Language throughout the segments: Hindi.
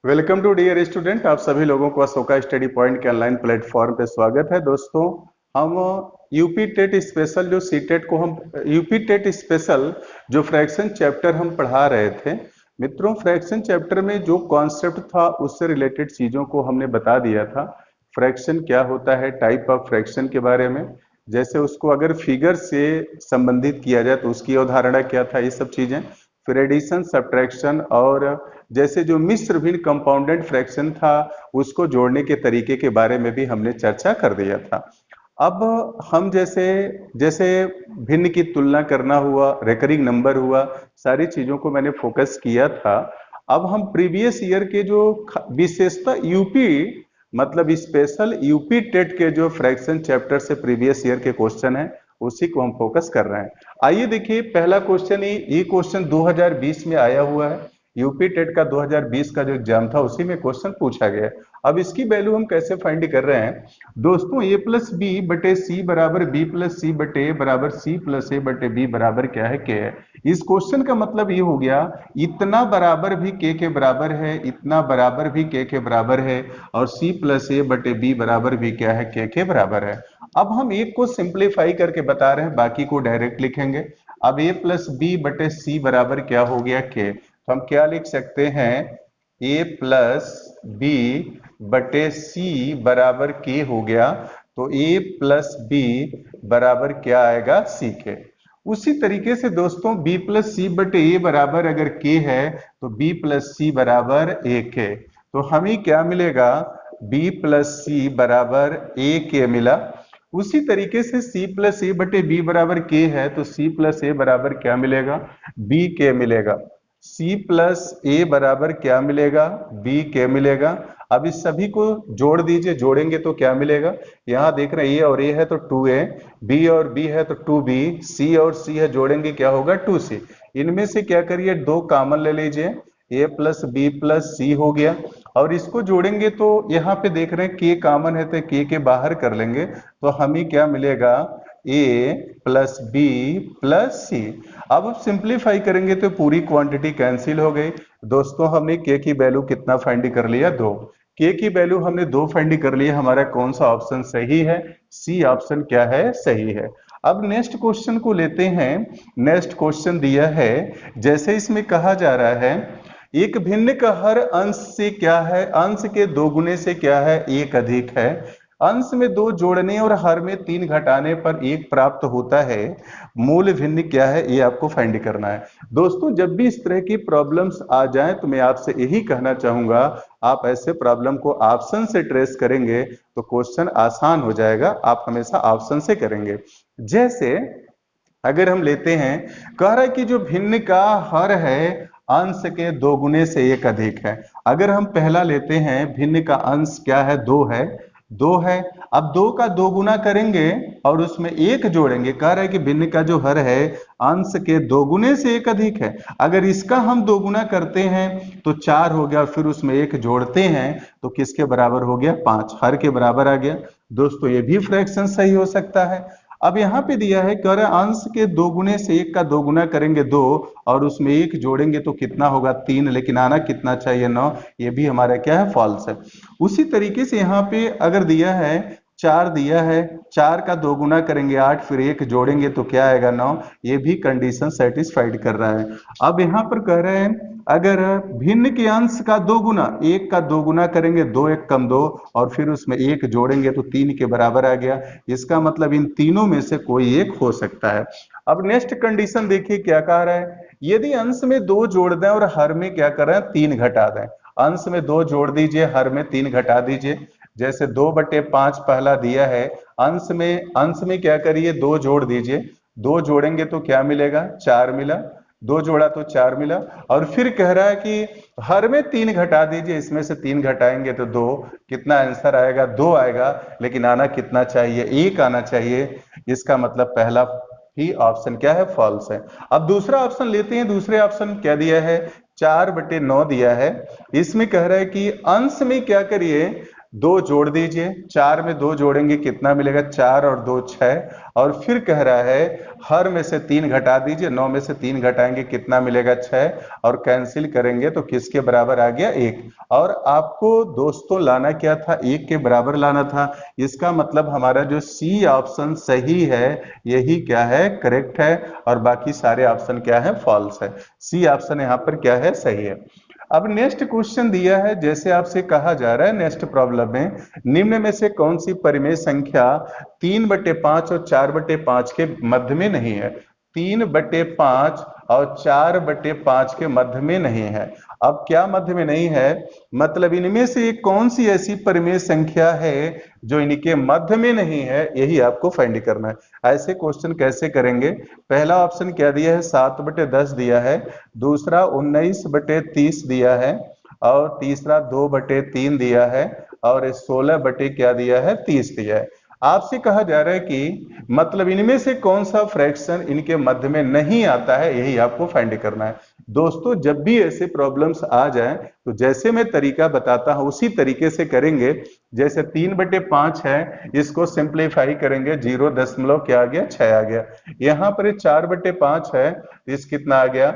Welcome to dear student. आप सभी लोगों को अशोका स्टडी पॉइंट के ऑनलाइन प्लेटफॉर्म पे स्वागत है। दोस्तों, हम यूपी टेट स्पेशल जो सी टेट को हम यूपी टेट स्पेशल जो फ्रैक्शन चैप्टर हम पढ़ा रहे थे मित्रों, फ्रैक्शन चैप्टर में जो कॉन्सेप्ट था उससे रिलेटेड चीजों को हमने बता दिया था। फ्रैक्शन क्या होता है, टाइप ऑफ फ्रैक्शन के बारे में, जैसे उसको अगर फिगर से संबंधित किया जाए तो उसकी अवधारणा क्या था, ये सब चीजें। फिर एडिशन, सब्ट्रैक्शन और जैसे जो मिश्र भिन्न कंपाउंडेड फ्रैक्शन था उसको जोड़ने के तरीके के बारे में भी हमने चर्चा कर दिया था। अब हम जैसे जैसे भिन्न की तुलना करना हुआ, रेकरिंग नंबर हुआ, सारी चीजों को मैंने फोकस किया था। अब हम प्रीवियस ईयर के जो विशेषता यूपी मतलब स्पेशल यूपी टेट के जो फ्रैक्शन चैप्टर से प्रीवियस ईयर के क्वेश्चन है उसी को हम फोकस कर रहे हैं। आइए देखिए, पहला क्वेश्चन ही ये क्वेश्चन 2020 में आया हुआ है। यूपी टेट का 2020 का जो एग्जाम था उसी में क्वेश्चन पूछा गया है। अब इसकी वैल्यू हम कैसे फाइंड कर रहे हैं दोस्तों, ए प्लस बी बटे सी बराबर बी प्लस सी बटे ए बराबर सी प्लस ए बटे बी बराबर क्या है, के है। इस क्वेश्चन का मतलब ये हो गया, इतना बराबर भी के बराबर है, इतना बराबर भी के बराबर है, और सी प्लस ए बटे बी बराबर भी क्या है, के बराबर है। अब हम एक को सिंप्लीफाई करके बता रहे हैं, बाकी को डायरेक्ट लिखेंगे। अब ए प्लस बी बटे सी बराबर क्या हो गया, के। तो हम क्या लिख सकते हैं, ए प्लस बी बटे सी बराबर के हो गया। तो ए प्लस बी बराबर क्या आएगा, सी के। उसी तरीके से दोस्तों बी प्लस सी बटे ए बराबर अगर के है तो बी प्लस सी बराबर ए के। तो हमें क्या मिलेगा, बी प्लस सी बराबर ए के मिला। उसी तरीके से c प्लस ए बटे बी बराबर के है तो c प्लस ए बराबर क्या मिलेगा, बी के मिलेगा। c प्लस ए बराबर क्या मिलेगा, बी के मिलेगा। अब इस सभी को जोड़ दीजिए, जोड़ेंगे तो क्या मिलेगा, यहां देख रहे हैं ए और ए है तो 2a, b और b है तो 2b, c और c है जोड़ेंगे क्या होगा, 2c। इनमें से क्या करिए, दो कॉमन ले लीजिए, a प्लस बी प्लस सी हो गया। और इसको जोड़ेंगे तो यहाँ पे देख रहे हैं के कॉमन है तो के बाहर कर लेंगे तो हमें क्या मिलेगा, a प्लस बी प्लस सी। अब सिंप्लीफाई करेंगे तो पूरी क्वांटिटी कैंसिल हो गई। दोस्तों हमने के की वैल्यू कितना फाइंड कर लिया, 2। के की वैल्यू हमने 2 फाइंड कर लिया। हमारा कौन सा ऑप्शन सही है, सी ऑप्शन क्या है, सही है। अब नेक्स्ट क्वेश्चन को लेते हैं। नेक्स्ट क्वेश्चन दिया है, जैसे इसमें कहा जा रहा है एक भिन्न का हर अंश से क्या है, अंश के दो गुने से क्या है, एक अधिक है। अंश में 2 जोड़ने और हर में 3 घटाने पर 1 प्राप्त होता है। मूल भिन्न क्या है, ये आपको फाइंड करना है। दोस्तों जब भी इस तरह की प्रॉब्लम्स आ जाएं तो मैं आपसे यही कहना चाहूंगा, आप ऐसे प्रॉब्लम को ऑप्शन से ट्रेस करेंगे तो क्वेश्चन आसान हो जाएगा। आप हमेशा ऑप्शन से करेंगे। जैसे अगर हम लेते हैं, कह रहा है कि जो भिन्न का हर है अंश के 2 गुने से 1 अधिक है। अगर हम पहला लेते हैं, भिन्न का अंश क्या है, 2 है, 2 है। अब 2 का 2 गुना करेंगे और उसमें 1 जोड़ेंगे। कह रहा है कि भिन्न का जो हर है अंश के 2 गुने से 1 अधिक है। अगर इसका हम 2 गुना करते हैं तो 4 हो गया, फिर उसमें 1 जोड़ते हैं तो किसके बराबर हो गया, 5, हर के बराबर आ गया। दोस्तों ये भी फ्रैक्शन सही हो सकता है। अब यहाँ पे दिया है, कह रहा है अंश के 2 गुने से 1 का 2 गुना करेंगे 2 और उसमें 1 जोड़ेंगे तो कितना होगा, 3, लेकिन आना कितना चाहिए, 9। ये भी हमारा क्या है, फॉल्स है। उसी तरीके से यहाँ पे अगर दिया है 4 दिया है, 4 का 2 गुना करेंगे 8, फिर 1 जोड़ेंगे तो क्या आएगा, 9। ये भी कंडीशन सेटिस्फाइड कर रहा है। अब यहाँ पर कह रहे हैं अगर भिन्न के अंश का 2 गुना, 1 का 2 गुना करेंगे, 2 1 कम 2, और फिर उसमें 1 जोड़ेंगे तो 3 के बराबर आ गया। इसका मतलब इन तीनों में से कोई एक हो सकता है। अब नेक्स्ट कंडीशन देखिए क्या कह रहा है, यदि अंश में 2 जोड़ दें और हर में क्या करें, 3 घटा दें। अंश में 2 जोड़ दीजिए, हर में 3 घटा दीजिए। जैसे 2/5 पहला दिया है, अंश में क्या करिए, 2 जोड़ दीजिए। 2 जोड़ेंगे तो क्या मिलेगा, 4 मिला। 2 जोड़ा तो 4 मिला। और फिर कह रहा है कि हर में 3 घटा दीजिए, इसमें से 3 घटाएंगे तो 2। कितना आंसर आएगा, 2 आएगा, लेकिन आना कितना चाहिए, 1 आना चाहिए। इसका मतलब पहला ही ऑप्शन क्या है, फॉल्स है। अब दूसरा ऑप्शन लेते हैं। दूसरे ऑप्शन क्या दिया है, 4/9 दिया है। इसमें कह रहा है कि अंश में क्या करिए, दो जोड़ दीजिए, 4 में 2 जोड़ेंगे कितना मिलेगा, 4 और 2 6, और फिर कह रहा है हर में से 3 घटा दीजिए, 9 में से 3 घटाएंगे कितना मिलेगा 6, और कैंसिल करेंगे तो किसके बराबर आ गया 1। और आपको दोस्तों लाना क्या था, 1 के बराबर लाना था। इसका मतलब हमारा जो सी ऑप्शन सही है, यही क्या है, करेक्ट है, और बाकी सारे ऑप्शन क्या है, फॉल्स है। सी ऑप्शन यहाँ पर क्या है, सही है। अब नेक्स्ट क्वेश्चन दिया है, जैसे आपसे कहा जा रहा है नेक्स्ट प्रॉब्लम में, निम्न में से कौन सी परिमेय संख्या 3/5 और 4/5 के मध्य में नहीं है। 3/5 और 4/5 के मध्य में नहीं है। अब क्या मध्य में नहीं है, मतलब इनमें से कौन सी ऐसी परिमेय संख्या है जो इनके मध्य में नहीं है, यही आपको फाइंड करना है। ऐसे क्वेश्चन कैसे करेंगे, पहला ऑप्शन क्या दिया है, 7/10 दिया है, दूसरा 19/30 दिया है, और तीसरा 2/3 दिया है, और 16 बटे क्या दिया है, 30 दिया है। आपसे कहा जा रहा है कि मतलब इनमें से कौन सा फ्रैक्शन इनके मध्य में नहीं आता है, यही आपको फाइंड करना है। दोस्तों जब भी ऐसे प्रॉब्लम्स आ जाएं तो जैसे मैं तरीका बताता हूं उसी तरीके से करेंगे। जैसे 3/5 है, इसको सिंप्लीफाई करेंगे, 0 दशमलव क्या आ गया, 6 आ गया। यहाँ पर 4/5 है, इस कितना आ गया,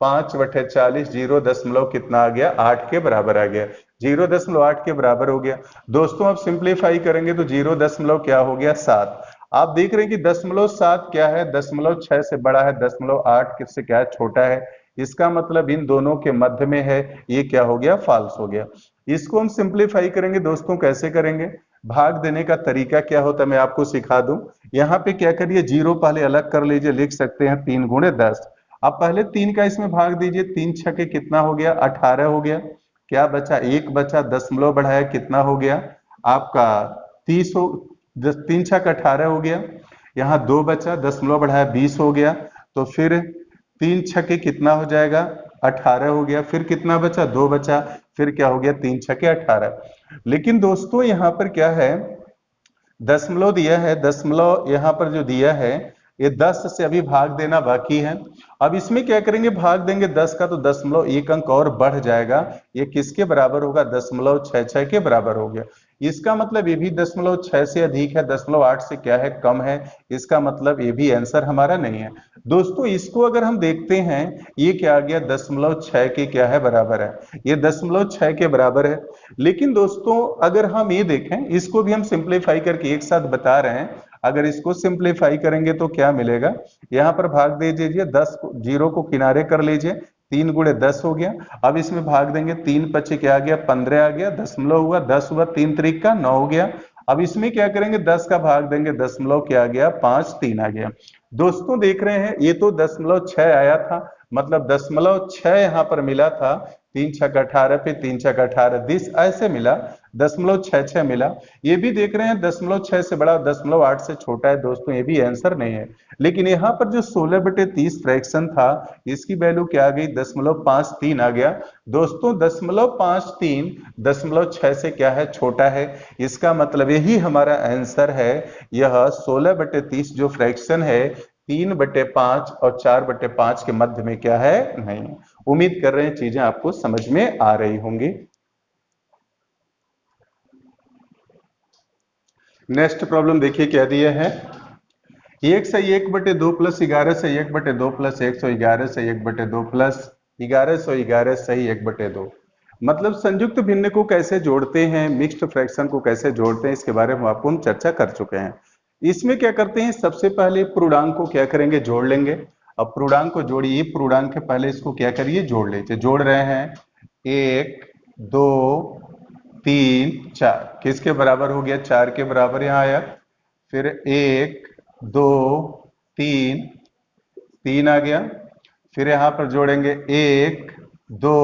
5/40, 0 दशमलव कितना आ गया, 8 के बराबर आ गया, 0.8 के बराबर हो गया। दोस्तों अब सिंप्लीफाई करेंगे तो 0 क्या हो गया, 7। आप देख रहे हैं कि 0.7 क्या है, 0.6 से बड़ा है, 0.8 से क्या है, छोटा है। इसका मतलब इन दोनों के मध्य में है, ये क्या हो गया, फॉल्स हो गया। इसको हम सिंप्लीफाई करेंगे दोस्तों, कैसे करेंगे, भाग देने का तरीका क्या होता है मैं आपको सिखा दूं। यहाँ पे क्या करिए, 0 पहले अलग कर लीजिए, लिख सकते हैं 3 गुणे 10। अब पहले 3 का इसमें भाग दीजिए, 3 छके कितना हो गया, 18 हो गया। क्या बचा, 1 बचा, दशमलव बढ़ाया कितना हो गया आपका 30 हो, 3 छक 18 हो गया। यहाँ 2 बचा, दशमलव बढ़ाया 20 हो गया। तो फिर 3 छके कितना हो जाएगा, 18 हो गया। फिर कितना बचा, 2 बचा, फिर क्या हो गया, 3 छके 18। लेकिन दोस्तों यहाँ पर क्या है, दशमलव दिया है, दशमलव यहाँ पर जो दिया है ये 10 से अभी भाग देना बाकी है। अब इसमें क्या करेंगे, भाग देंगे 10 का तो दशमलव 1 अंक और बढ़ जाएगा, ये किसके बराबर होगा, 0.66 के बराबर हो गया। इसका मतलब ये भी 0.6 से अधिक है, 0.8 से क्या है, कम है। इसका मतलब ये भी आंसर हमारा नहीं है। दोस्तों इसको अगर हम देखते हैं, ये क्या आ गया, 0.6 के क्या है, बराबर है, ये 0.6 के बराबर है। लेकिन दोस्तों अगर हम ये देखें, इसको भी हम सिंप्लीफाई करके एक साथ बता रहे हैं, अगर इसको सिंप्लीफाई करेंगे तो क्या मिलेगा, यहाँ पर भाग दे दीजिए, 10 0 को किनारे कर लीजिए, 3 गुणे 10 हो गया। अब इसमें भाग देंगे, 3 पचे क्या आ गया, 15 आ गया, दशमलव हुआ 10 हुआ, 3 त्रिक का 9 हो गया। अब इसमें क्या करेंगे, 10 का भाग देंगे, दशमलव क्या आ गया, 5 3 आ गया। दोस्तों देख रहे हैं ये तो 0.6 आया था, मतलब 0.6 यहाँ पर मिला था, 3 छक 18 पे 3 छक 18 20 ऐसे मिला, 0.66 मिला। ये भी देख रहे हैं 0.6 से बड़ा, 0.8 से छोटा है। दोस्तों ये भी आंसर नहीं है। लेकिन यहाँ पर जो 16/30 फ्रैक्शन था, इसकी वैल्यू क्या आ गई, 0.53 आ गया। दोस्तों 0.53 0.6 से क्या है, छोटा है। इसका मतलब यही हमारा आंसर है, यह 16/30 जो फ्रैक्शन है 3/5 और 4/5 के मध्य में क्या है, नहीं। उम्मीद कर रहे हैं चीजें आपको समझ में आ रही होंगी। नेक्स्ट प्रॉब्लम देखिए क्या दिया है, 1/2 प्लस 11/2 प्लस 111/2 प्लस 1111 सही 1/2। मतलब संयुक्त भिन्न को कैसे जोड़ते हैं, मिक्स्ड फ्रैक्शन को कैसे जोड़ते हैं, इसके बारे में आपको हम चर्चा कर चुके हैं। इसमें क्या करते हैं, सबसे पहले पूर्णांक को क्या करेंगे, जोड़ लेंगे। अब पूर्णांक को जोड़िए, पूर्णांक के पहले इसको क्या करिए, जोड़ लीजिए। जोड़ रहे हैं, 1 2 3 4 किसके बराबर हो गया, 4 के बराबर यहाँ आया। फिर 1 2 3 3 आ गया। फिर यहां पर जोड़ेंगे 1 2,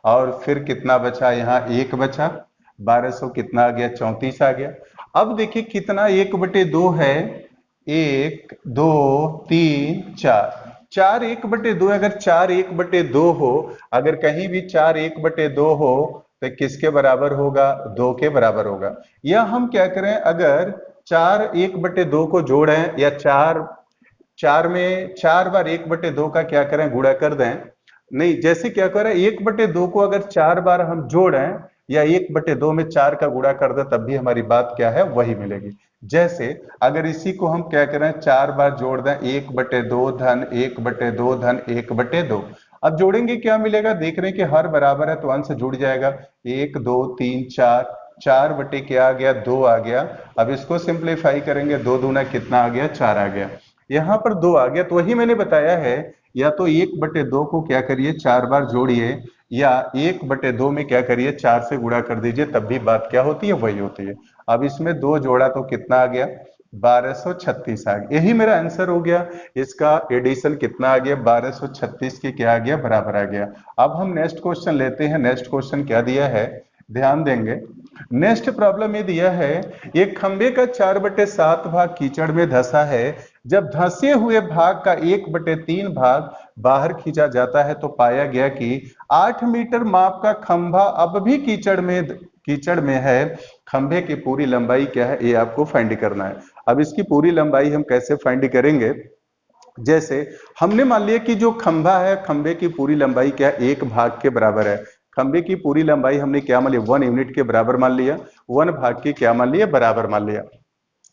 और फिर कितना बचा, यहाँ 1 बचा, 1200 कितना आ गया, 34 आ गया। अब देखिए कितना, 1/2 है, 1 2 3 4, 4 1/2, अगर 4 1/2 हो, अगर कहीं भी 4 1/2 हो तो किसके बराबर होगा, 2 के बराबर होगा। या हम क्या करें, अगर 4 1/2 को जोड़ें, या 4 4 में 4 बार 1/2 का क्या करें, गुणा कर दें। नहीं, जैसे क्या करें, 1/2 को अगर 4 बार हम जोड़ें या 1/2 में 4 का गुणा कर दे तब भी हमारी बात क्या है, वही मिलेगी। जैसे अगर इसी को हम क्या करें, 4 बार जोड़ दें, 1/2 धन 1/2 धन 1/2। अब जोड़ेंगे क्या मिलेगा, देख रहे हैं कि हर बराबर है तो अंश जुड़ जाएगा। 1 2 3 4, 4 बटे क्या आ गया, 2 आ गया। अब इसको सिंप्लीफाई करेंगे, 2 दूना कितना आ गया, 4 आ गया। यहाँ पर 2 आ गया, तो वही मैंने बताया है, या तो 1/2 को क्या करिए 4 बार जोड़िए, या 1/2 में क्या करिए 4 से गुणा कर दीजिए, तब भी बात क्या होती है, वही होती है। अब इसमें 2 जोड़ा तो कितना आ गया, 1236 आ गया। यही मेरा आंसर हो गया। इसका एडिशन कितना आ गया, 1236 के क्या आ गया, बराबर आ गया। अब हम नेक्स्ट क्वेश्चन लेते हैं। नेक्स्ट क्वेश्चन क्या दिया है, ध्यान देंगे। नेक्स्ट प्रॉब्लम ये दिया है, एक खंबे का 4/7 भाग कीचड़ में धंसा है। जब धंसे हुए भाग का 1/3 भाग बाहर खींचा जाता है तो पाया गया कि 8 मीटर माप का खंभा अब भी कीचड़ में है। खंभे की पूरी लंबाई क्या है, ये आपको फाइंड करना है। अब इसकी पूरी लंबाई हम कैसे फाइंड करेंगे, जैसे हमने मान लिया कि जो खंभा है, खंभे की पूरी लंबाई क्या है, 1 भाग के बराबर है। खंभे की पूरी लंबाई हमने क्या मान लिया, 1 यूनिट के बराबर मान लिया, 1 भाग के क्या मान लिया, बराबर मान लिया।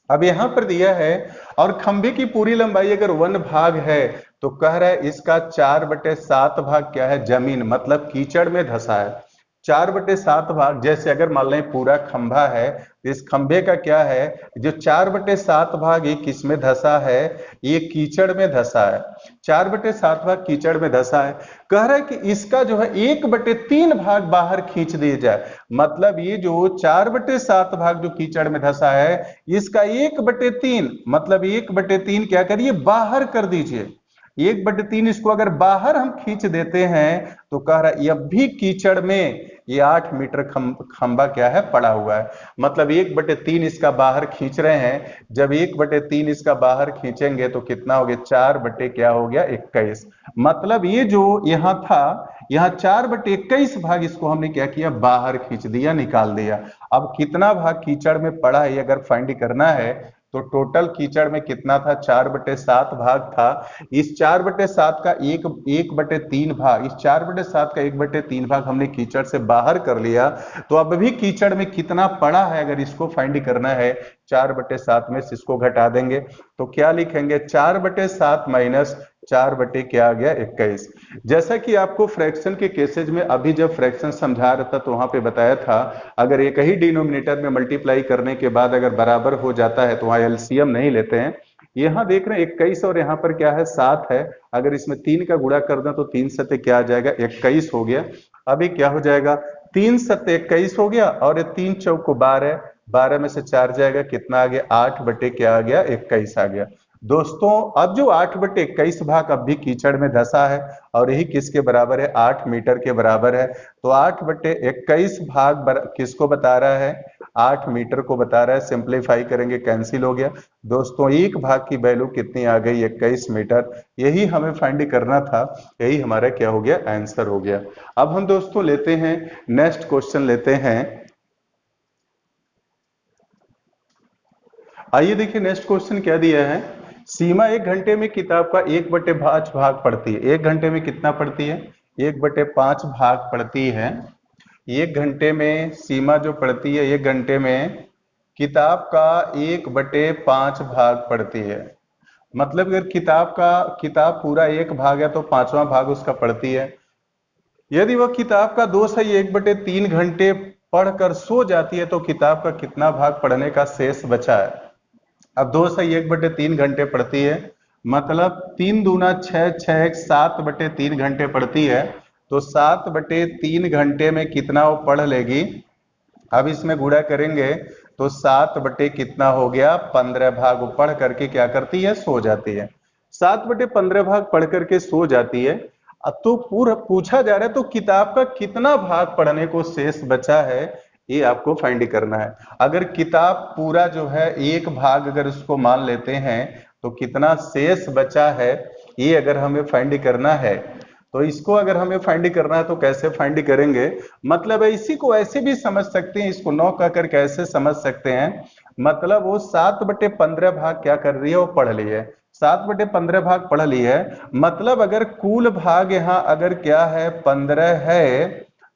अब यहां पर दिया है, और खंभे की पूरी लंबाई अगर 1 भाग है तो कह रहा है इसका 4/7 भाग क्या है, जमीन मतलब कीचड़ में धंसा है। 4/7 भाग, जैसे अगर मान लें पूरा खंभा है तो इस खंभे का क्या है, जो 4/7 भाग ये किस में धंसा है, ये कीचड़ में धंसा है। 4/7 भाग कीचड़ में धंसा है। कह रहा है कि इसका जो है 1/3 भाग बाहर खींच दिया जाए। मतलब ये जो 4/7 भाग जो कीचड़ में धंसा है, इसका 1/3 मतलब 1/3 क्या करिए, बाहर कर दीजिए। 1/3 इसको अगर बाहर हम खींच देते हैं तो कह रहा है अब भी कीचड़ में ये 8 मीटर खंबा क्या है, पड़ा हुआ है। मतलब 1/3 इसका बाहर खींच रहे हैं। जब 1/3 इसका बाहर खींचेंगे तो कितना हो गया, 4 बटे क्या हो गया, 21। मतलब ये जो यहाँ था, यहाँ 4/21 भाग इसको हमने क्या किया, बाहर खींच दिया, निकाल दिया। अब कितना भाग कीचड़ में पड़ा है अगर फाइंड करना है तो टोटल कीचड़ में कितना था, 4/7 भाग था। इस 4/7 का 1/3 भाग, इस 4/7 का 1/3 भाग हमने कीचड़ से बाहर कर लिया। तो अब भी कीचड़ में कितना पड़ा है अगर इसको फाइंड करना है, 4/7 में से इसको घटा देंगे तो क्या लिखेंगे, 4/7 माइनस 4 बटे क्या आ गया, 21। जैसा कि आपको फ्रैक्शन के केसेज में अभी जब फ्रैक्शन समझा रहा था तो वहां पे बताया था, अगर एक ही डिनोमिनेटर में मल्टीप्लाई करने के बाद अगर बराबर हो जाता है तो वहां एलसीएम नहीं लेते हैं। यहां देख रहे हैं 21 और यहाँ पर क्या है 7 है। अगर इसमें 3 का गुणा कर दें तो 3 सत्ते क्या आ जाएगा, 21 हो गया। अभी क्या हो जाएगा, 3 सत्ते 21 हो गया, और ये 3 चौक को 12, 12 में से 4 जाएगा, कितना आ गया, 8 बटे क्या आ गया, 21 आ गया। दोस्तों अब जो 8/21 भाग अब भी कीचड़ में धंसा है, और यही किसके बराबर है, 8 मीटर के बराबर है। तो 8/21 भाग किसको बता रहा है, 8 मीटर को बता रहा है। सिंप्लीफाई करेंगे, कैंसिल हो गया। दोस्तों एक भाग की वैल्यू कितनी आ गई, 21 मीटर। यही हमें फाइंड करना था, यही हमारा क्या हो गया, आंसर हो गया। अब हम दोस्तों लेते हैं नेक्स्ट क्वेश्चन लेते हैं। आइए देखिए नेक्स्ट क्वेश्चन क्या दिया है। सीमा 1 घंटे में किताब का 1/5 भाग पढ़ती है। 1 घंटे में कितना पढ़ती है, 1/5 भाग पढ़ती है। 1 घंटे में सीमा जो पढ़ती है, 1 घंटे में किताब का 1/5 भाग पढ़ती है। मतलब अगर किताब पूरा 1 भाग है तो 5वां भाग उसका पढ़ती है। यदि वह किताब का 2 से 1/3 घंटे पढ़कर सो जाती है तो किताब का कितना भाग पढ़ने का शेष बचा है। अब 2 से 1/3 घंटे पढ़ती है, मतलब 3 दूना 6, 6 7/3 घंटे पढ़ती है। तो 7/3 घंटे में कितना वो पढ़ लेगी। अब इसमें गुणा करेंगे तो 7 बटे कितना हो गया, 15 भाग वो पढ़ करके क्या करती है, सो जाती है। 7/15 भाग पढ़ करके सो जाती है। अब तो पूरा पूछा जा रहा है तो किताब का कितना भाग पढ़ने को शेष बचा है, ये आपको फाइंड करना है। अगर किताब पूरा जो है 1 भाग अगर उसको मान लेते हैं तो कितना शेष बचा है, ये अगर हमें फाइंड करना है तो इसको अगर हमें फाइंड करना है तो कैसे फाइंड करेंगे। मतलब इसी को ऐसे भी समझ सकते हैं, इसको 9 कहकर कैसे समझ सकते हैं। मतलब वो 7/15 भाग क्या कर रही है, वो पढ़ ली है। 7/15 भाग पढ़ ली है, मतलब अगर कुल भाग यहाँ अगर क्या है 15 है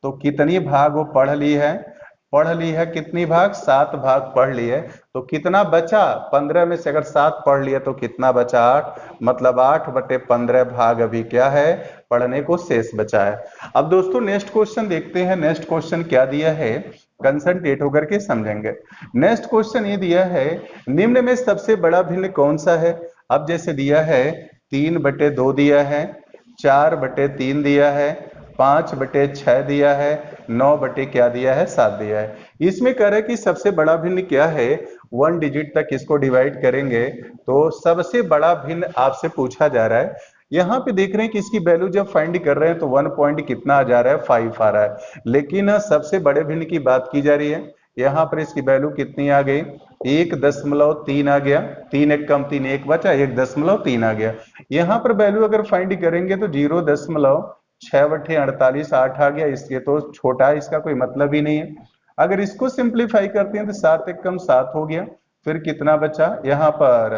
तो कितनी भाग वो पढ़ ली है? पढ़ ली है कितनी भाग? 7 भाग पढ़ ली है। तो कितना बचा? 15 में से अगर 7 पढ़ लिया तो कितना बचा? 8। मतलब 8/15 भाग अभी क्या है? पढ़ने को शेष बचा है। अब दोस्तों नेक्स्ट क्वेश्चन देखते हैं। नेक्स्ट क्वेश्चन क्या दिया है, कंसंट्रेट होकर के समझेंगे। नेक्स्ट क्वेश्चन ये दिया है, निम्न में सबसे बड़ा भिन्न कौन सा है? अब जैसे दिया है 3/2 दिया है, 4/3 दिया है, 5/6 दिया है, 9 क्या दिया है? 7 दिया है। इसमें कह रहे कि सबसे बड़ा भिन्न क्या है? 1 डिजिट तक इसको डिवाइड करेंगे तो सबसे बड़ा भिन्न आपसे पूछा जा रहा है। यहाँ पे देख रहे हैं कि इसकी वैल्यू जब फाइंड कर रहे हैं तो 1 पॉइंट कितना आ जा रहा है? 5 आ रहा है। लेकिन सबसे बड़े भिन्न की बात की जा रही है। यहाँ पर इसकी वैल्यू कितनी आ गई? 1.3 आ गया। 3 एक कम 3 एक बचा, 1.3 आ गया। यहाँ पर वैल्यू अगर फाइंड करेंगे तो 0.6/48 8 आ गया। इसके तो छोटा है, इसका कोई मतलब ही नहीं है। अगर इसको सिंप्लीफाई करते हैं तो 7 एक कम 7 हो गया। फिर कितना बचा? यहाँ पर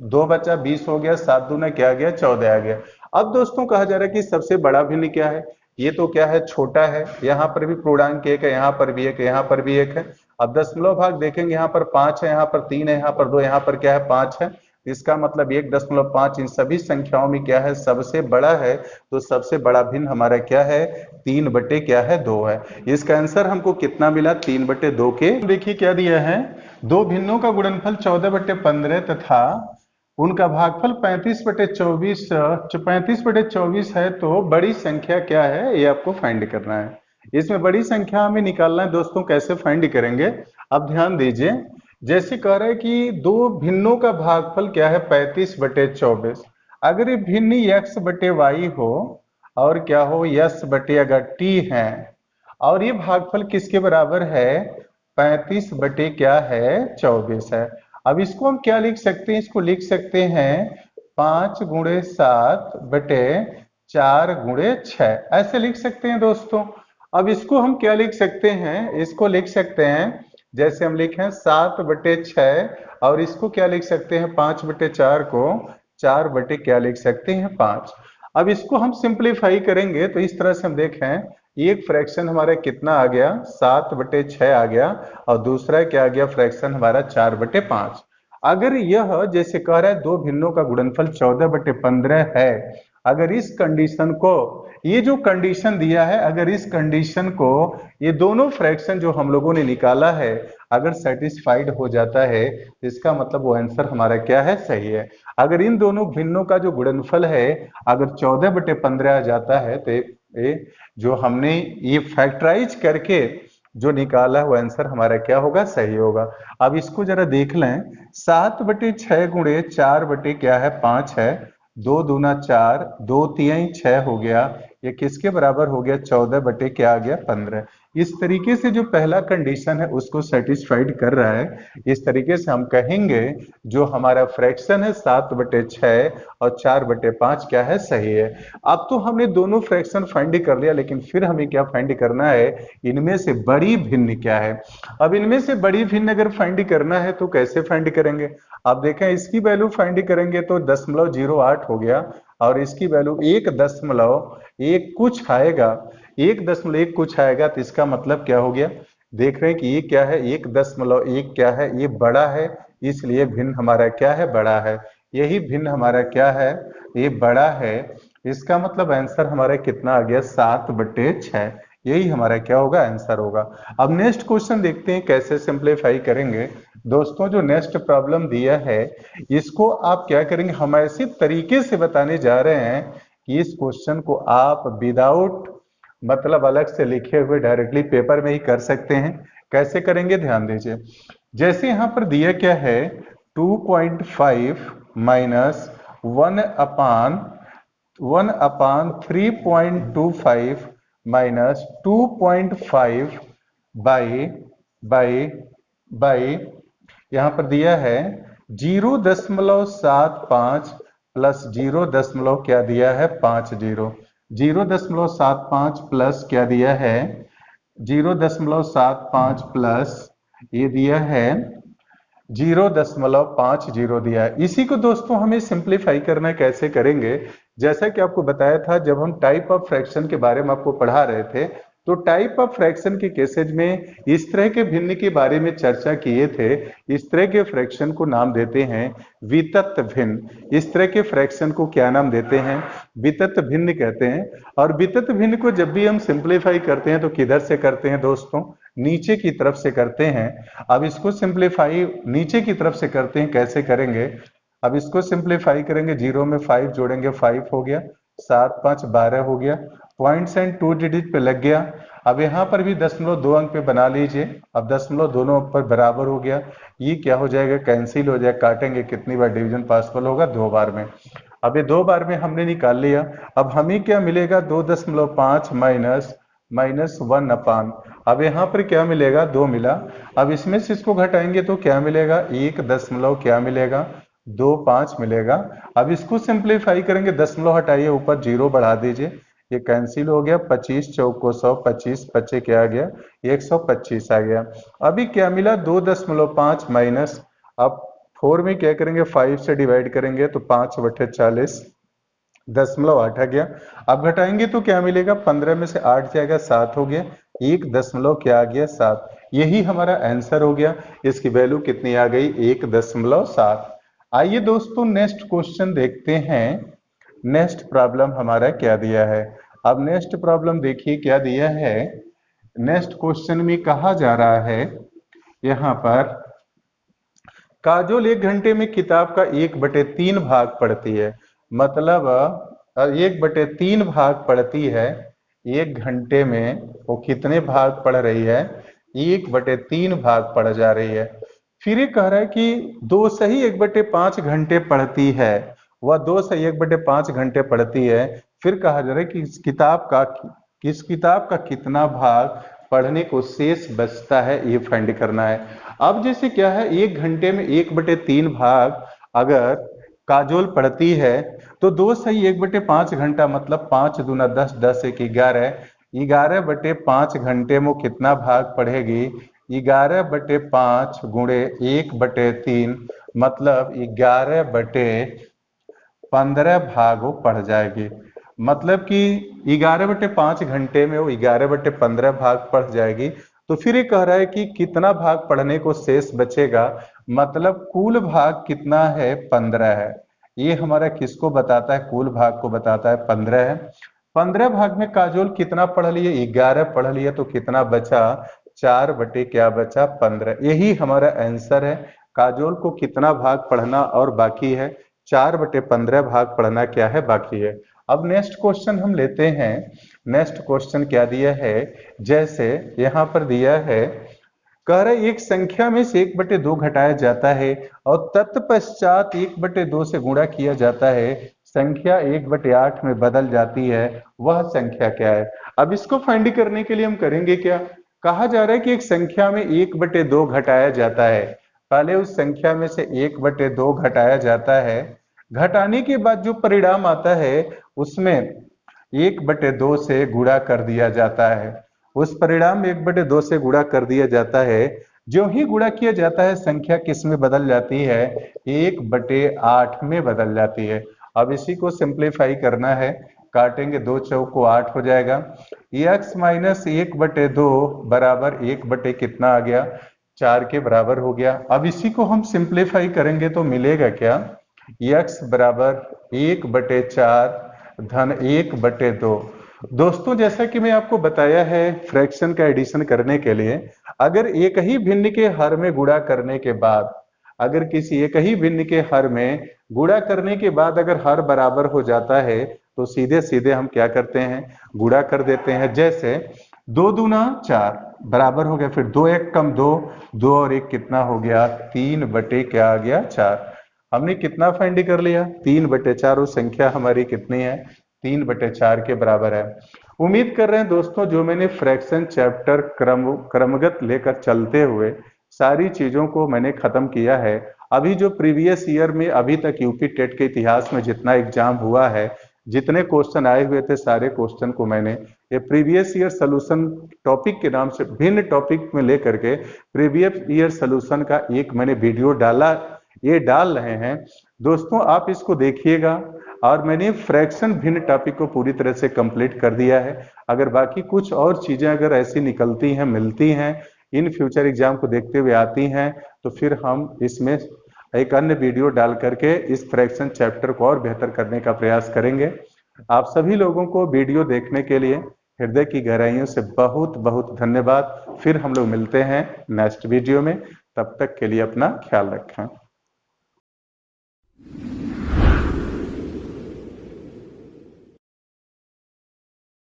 2 बचा, 20 हो गया। 7 दूना क्या आ गया? 14 आ गया। अब दोस्तों कहा जा रहा है कि सबसे बड़ा भिन्न क्या है? ये तो क्या है? छोटा है। यहाँ पर भी पूर्णांक 1 है, यहाँ पर भी 1 है, यहाँ पर भी 1 है। अब दशमलव भाग देखेंगे, यहाँ पर 5 है, यहाँ पर 3 है, यहाँ पर 2, यहाँ पर क्या है? 5 है। इसका मतलब 1.5 इन सभी संख्याओं में क्या है? सबसे बड़ा है। तो सबसे बड़ा भिन्न हमारा क्या है? 3/2 है। इसका आंसर हमको कितना मिला? 3/2 के। देखिए क्या दिया है, दो भिन्नों का गुणनफल 14/15 तथा उनका भागफल 35/24 35/24 है। तो बड़ी संख्या क्या है? ये आपको फाइंड करना है। इसमें बड़ी संख्या हमें निकालना है दोस्तों। कैसे फाइंड करेंगे? अब ध्यान दीजिए, जैसे कह रहा है कि दो भिन्नों का भागफल क्या है? 35/24। अगर ये भिन्न x/y हो और क्या हो? अगर t है और ये भागफल किसके बराबर है? 35 क्या है? 24 है। अब इसको हम क्या लिख सकते हैं? इसको लिख सकते हैं 5×7/4×6, ऐसे लिख सकते हैं दोस्तों। अब इसको हम क्या लिख सकते हैं? इसको लिख सकते हैं जैसे हम लिखे 7/6 और इसको क्या लिख सकते हैं? 5/4 को 4 क्या लिख सकते हैं? 5। अब इसको हम सिंप्लीफाई करेंगे तो इस तरह से हम देखें, एक फ्रैक्शन हमारा कितना आ गया? 7/6 आ गया और दूसरा क्या आ गया? फ्रैक्शन हमारा 4/5। अगर यह जैसे कह रहा है दो भिन्नों का गुणनफल 14/15 है, अगर इस कंडीशन को, ये जो कंडीशन दिया है, अगर इस कंडीशन को ये दोनों फ्रैक्शन जो हम लोगों ने निकाला है अगर सेटिस्फाइड हो जाता है तो इसका मतलब वो आंसर हमारा क्या है? सही है। अगर इन दोनों भिन्नों का जो गुणनफल है अगर 14/15 आ जाता है तो ये जो हमने ये फैक्टराइज करके जो निकाला है वो आंसर हमारा क्या होगा? सही होगा। अब इसको जरा देख लें, 7/6 × 4 क्या है? 5 है। 2 दूना 4, 2 तिहाई 6 हो गया। ये किसके बराबर हो गया? 14 क्या आ गया? 15। इस तरीके से जो पहला कंडीशन है उसको सेटिस्फाइड कर रहा है। इस तरीके से हम कहेंगे जो हमारा फ्रैक्शन है 7/6 और 4/5 क्या है? सही है। अब तो हमने दोनों फ्रैक्शन फाइंड कर लिया, लेकिन फिर हमें क्या फाइंड करना है? इनमें से बड़ी भिन्न क्या है? अब इनमें से बड़ी भिन्न अगर फाइंड करना है तो कैसे फाइंड करेंगे? आप देखें, इसकी वैल्यू फाइंड करेंगे तो 0.08 हो गया और इसकी वैल्यू 1.1 कुछ आएगा। 1.1 कुछ आएगा तो इसका मतलब क्या हो गया? देख रहे हैं कि ये क्या है? 1.1 क्या है? ये बड़ा है, इसलिए भिन्न हमारा क्या है? बड़ा है। यही भिन्न हमारा क्या है? ये बड़ा है। इसका मतलब आंसर हमारा कितना आ गया? 7/6। यही हमारा क्या होगा? आंसर होगा। अब नेक्स्ट क्वेश्चन देखते हैं कैसे सिंप्लीफाई करेंगे। दोस्तों जो नेक्स्ट प्रॉब्लम दिया है इसको आप क्या करेंगे? हम ऐसे तरीके से बताने जा रहे हैं कि इस क्वेश्चन को आप विदाउट मतलब अलग से लिखे हुए डायरेक्टली पेपर में ही कर सकते हैं। कैसे करेंगे? ध्यान दीजिए, जैसे यहां पर दिया क्या है 2.5 माइनस 1/3.25 माइनस 2.5 बाई यहां पर दिया है 0.75 प्लस 0. क्या दिया है? 50। 0.75 प्लस क्या दिया है? 0.75 प्लस ये दिया है 0.50 दिया है। इसी को दोस्तों हमें सिंप्लीफाई करना है। कैसे करेंगे? जैसा कि आपको बताया था जब हम टाइप ऑफ फ्रैक्शन के बारे में आपको पढ़ा रहे थे तो टाइप ऑफ फ्रैक्शन के केसेज में इस तरह के भिन्न के बारे में चर्चा किए थे। इस तरह के फ्रैक्शन को नाम देते हैं वितत भिन्न। इस तरह के फ्रैक्शन को क्या नाम देते हैं? वितत भिन्न कहते हैं। और वितत भिन्न को जब भी हम सिंप्लीफाई करते हैं तो किधर से करते हैं दोस्तों? नीचे की तरफ से करते हैं। अब इसको सिंप्लीफाई नीचे की तरफ से करते हैं, कैसे करेंगे? अब इसको सिंप्लीफाई करेंगे, 0 में 5 जोड़ेंगे, 5 हो गया, 7 5 12 हो गया, पॉइंट्स एंड 2 डिजिट पे लग गया। अब यहाँ पर भी 0.2 अंक पे बना लीजिए। अब 0.2 दोनों पर बराबर हो गया, ये क्या हो जाएगा? कैंसिल हो जाएगा। काटेंगे, कितनी बार डिवीजन पॉसिबल होगा? 2 बार में। अब ये 2 बार में हमने निकाल लिया। अब हमें क्या मिलेगा? 2.5 माइनस 1 अपान, अब यहाँ पर क्या मिलेगा? 2 मिला। अब इसमें से इसको घटाएंगे तो क्या मिलेगा? 1 दशमलव क्या मिलेगा? 2.5 मिलेगा। अब इसको सिंप्लीफाई करेंगे, दशमलव हटाइए, ऊपर 0 बढ़ा दीजिए, ये कैंसिल हो गया। 25 चौको 100, 25 बच्चे क्या आ गया? 125 आ गया। अभी क्या मिला? 2.5 माइनस, अब 4 में क्या करेंगे? 5 से डिवाइड करेंगे तो 5/40, 0.8 आ गया। अब घटाएंगे तो क्या मिलेगा? 15 में से 8 जाएगा, 7 हो गया। 1 दशमलव क्या आ गया? 7। यही हमारा आंसर हो गया। इसकी वैल्यू कितनी आ गई? 1.7। आइए दोस्तों नेक्स्ट क्वेश्चन देखते हैं। नेक्स्ट प्रॉब्लम हमारा क्या दिया है? अब नेक्स्ट प्रॉब्लम देखिए क्या दिया है। नेक्स्ट क्वेश्चन में कहा जा रहा है यहाँ पर, काजोल 1 घंटे में किताब का 1/3 भाग पढ़ती है। मतलब 1/3 भाग पढ़ती है। 1 घंटे में वो कितने भाग पढ़ रही है? 1/3 भाग पढ़ जा रही है। फिर ये कह रहा है कि 2 सही 1/5 घंटे पढ़ती है। वह 2 सही 1/5 घंटे पढ़ती है। फिर कहा जा रहा है कि इस किताब का कितना भाग पढ़ने को शेष बचता है, ये फाइंड करना है। अब जैसे क्या है, 1 घंटे में 1/3 भाग अगर काजोल पढ़ती है तो 2 सही 1/5 घंटा, मतलब 5 दूना 10, 10 1 11, 11/5 घंटे में कितना भाग पढ़ेगी? 11/5 गुणे 1/3, मतलब 11/15 भाग वो पढ़ जाएगी। मतलब कि 11/5 घंटे में वो 11/15 भाग पढ़ जाएगी। तो फिर ये कह रहा है कि कितना भाग पढ़ने को शेष बचेगा, मतलब कुल भाग कितना है? 15 है। ये हमारा किसको बताता है? कुल भाग को बताता है, 15 है। 15 भाग में काजोल कितना पढ़ लिए? 11 पढ़ लिया, तो कितना बचा? 4 बटे क्या बचा? 15। यही हमारा आंसर है। काजोल को कितना भाग पढ़ना और बाकी है? 4/15 भाग पढ़ना क्या है? बाकी है। अब नेक्स्ट क्वेश्चन हम लेते हैं। नेक्स्ट क्वेश्चन क्या दिया है? जैसे यहां पर दिया है, कह रहे एक संख्या में से 1/2 घटाया जाता है और तत्पश्चात 1/2 से गुणा किया जाता है, संख्या 1/8 में बदल जाती है, वह संख्या क्या है? अब इसको फाइंड करने के लिए हम करेंगे क्या? कहा जा रहा है कि एक संख्या में 1/2 घटाया जाता है। पहले उस संख्या में से 1/2 घटाया जाता है। घटाने के बाद जो परिणाम आता है उसमें 1/2 से गुणा कर दिया जाता है। उस परिणाम में 1/2 से गुणा कर दिया जाता है। जो ही गुणा किया जाता है संख्या किस में बदल जाती है? 1/8 में बदल जाती है। अब इसी को सिंप्लीफाई करना है, काटेंगे, 2 चौको 8 हो जाएगा। x माइनस 1/2 बराबर 1 कितना आ गया? 4 के बराबर हो गया। अब इसी को हम सिंप्लीफाई करेंगे तो मिलेगा क्या? x बराबर 1/4 धन 1/2। दोस्तों जैसा कि मैं आपको बताया है, फ्रैक्शन का एडिशन करने के लिए अगर एक ही भिन्न के हर में गुणा करने के बाद, अगर किसी एक ही भिन्न के हर में गुणा करने के बाद अगर हर बराबर हो जाता है तो सीधे सीधे हम क्या करते हैं? गुणा कर देते हैं। जैसे 2 दूना 4 बराबर हो गया, फिर 2 1 कम 2, 2 और 1 कितना हो गया? 3 क्या आ गया? 4। हमने कितना फाइंड कर लिया? 3/4। वो संख्या हमारी कितनी है? 3/4 के बराबर है। उम्मीद कर रहे हैं दोस्तों जो मैंने फ्रैक्शन चैप्टर क्रमगत लेकर चलते हुए सारी चीजों को मैंने खत्म किया है। अभी जो प्रीवियस ईयर में अभी तक यूपी टेट के इतिहास में जितना एग्जाम हुआ है, जितने क्वेश्चन आए हुए थे, सारे क्वेश्चन को मैंने ये प्रीवियस ईयर सोल्यूशन टॉपिक के नाम से भिन्न टॉपिक में लेकर के प्रीवियस ईयर सोल्यूशन का एक मैंने वीडियो डाला, ये डाल रहे हैं। दोस्तों आप इसको देखिएगा। और मैंने फ्रैक्शन भिन्न टॉपिक को पूरी तरह से कंप्लीट कर दिया है। अगर बाकी कुछ और चीजें अगर ऐसी निकलती हैं, मिलती हैं, इन फ्यूचर एग्जाम को देखते हुए आती हैं, तो फिर हम इसमें एक अन्य वीडियो डाल करके इस फ्रैक्शन चैप्टर को और बेहतर करने का प्रयास करेंगे। आप सभी लोगों को वीडियो देखने के लिए हृदय की गहराइयों से बहुत बहुत धन्यवाद। फिर हम लोग मिलते हैं नेक्स्ट वीडियो में, तब तक के लिए अपना ख्याल रखें।